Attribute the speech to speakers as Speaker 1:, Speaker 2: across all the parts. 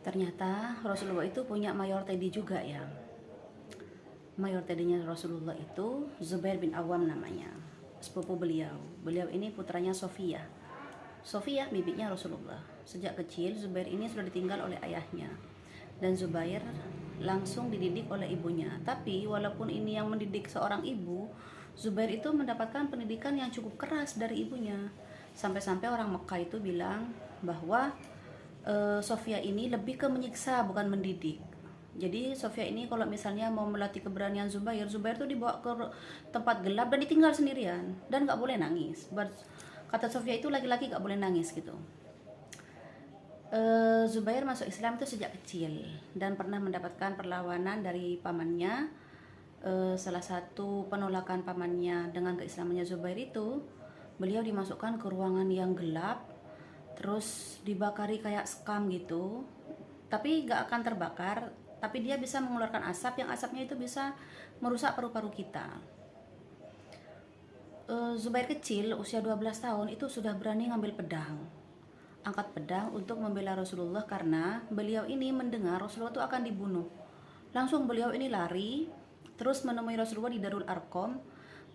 Speaker 1: Ternyata Rasulullah itu punya mayor teddy juga ya. Mayor teddynya Rasulullah itu Zubair bin Awam namanya, sepupu beliau. Beliau ini putranya Sofia. Sofia bibinya Rasulullah. Sejak kecil Zubair ini sudah ditinggal oleh ayahnya, dan Zubair langsung dididik oleh ibunya. Tapi walaupun ini yang mendidik seorang ibu, Zubair itu mendapatkan pendidikan yang cukup keras dari ibunya. Sampai-sampai orang Mekah itu bilang bahwa Sofia ini lebih ke menyiksa bukan mendidik. Jadi Sofia ini kalau misalnya mau melatih keberanian Zubair tuh dibawa ke tempat gelap dan ditinggal sendirian dan nggak boleh nangis. Kata Sofia itu laki-laki nggak boleh nangis gitu. Zubair masuk Islam itu sejak kecil dan pernah mendapatkan perlawanan dari pamannya. Salah satu penolakan pamannya dengan keislamannya Zubair itu, beliau dimasukkan ke ruangan yang gelap, terus dibakari kayak sekam gitu, tapi gak akan terbakar, tapi dia bisa mengeluarkan asap yang asapnya itu bisa merusak paru-paru kita. Zubair kecil usia 12 tahun itu sudah berani ngambil pedang, angkat pedang untuk membela Rasulullah karena beliau ini mendengar Rasulullah itu akan dibunuh. Langsung beliau ini lari terus menemui Rasulullah di Darul Arqam,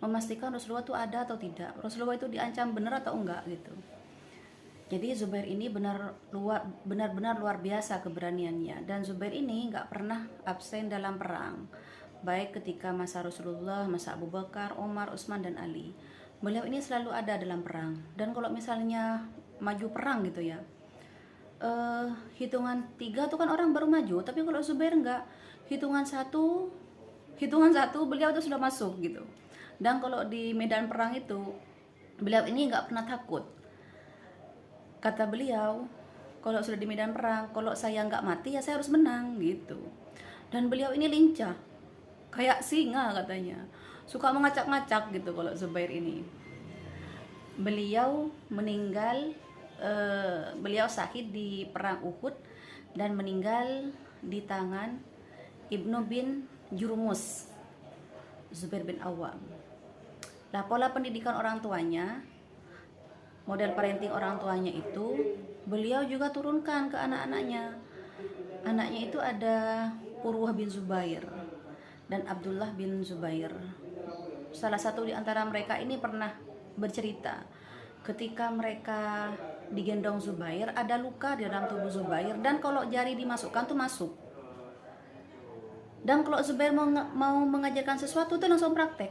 Speaker 1: memastikan Rasulullah itu ada atau tidak, Rasulullah itu diancam benar atau enggak gitu. Jadi Zubair ini benar-benar luar biasa keberaniannya, dan Zubair ini nggak pernah absen dalam perang, baik ketika masa Rasulullah, masa Abu Bakar, Umar, Utsman, dan Ali. Beliau ini selalu ada dalam perang, dan kalau misalnya maju perang gitu ya, hitungan 3 tuh kan orang baru maju, tapi kalau Zubair enggak, hitungan satu beliau itu sudah masuk gitu. Dan kalau di medan perang itu beliau ini nggak pernah takut. Kata beliau, kalau sudah di medan perang, kalau saya nggak mati ya saya harus menang gitu. Dan beliau ini lincah kayak singa katanya, suka mengacak-ngacak gitu. Kalau Zubair ini, beliau meninggal, beliau syahid di perang Uhud dan meninggal di tangan Ibnu bin Jurmus, Zubair bin Awam. Nah, pola pendidikan orang tuanya, model parenting orang tuanya itu beliau juga turunkan ke anak-anaknya. Anaknya itu ada Urwah bin Zubair dan Abdullah bin Zubair. Salah satu di antara mereka ini pernah bercerita ketika mereka digendong Zubair, ada luka di dalam tubuh Zubair, dan kalau jari dimasukkan tuh masuk. Dan kalau Zubair mau mengajarkan sesuatu tuh langsung praktek.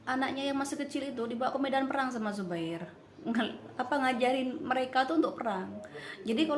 Speaker 1: Anaknya yang masih kecil itu dibawa ke medan perang sama Zubair, ngajarin mereka tuh untuk perang. Jadi kalau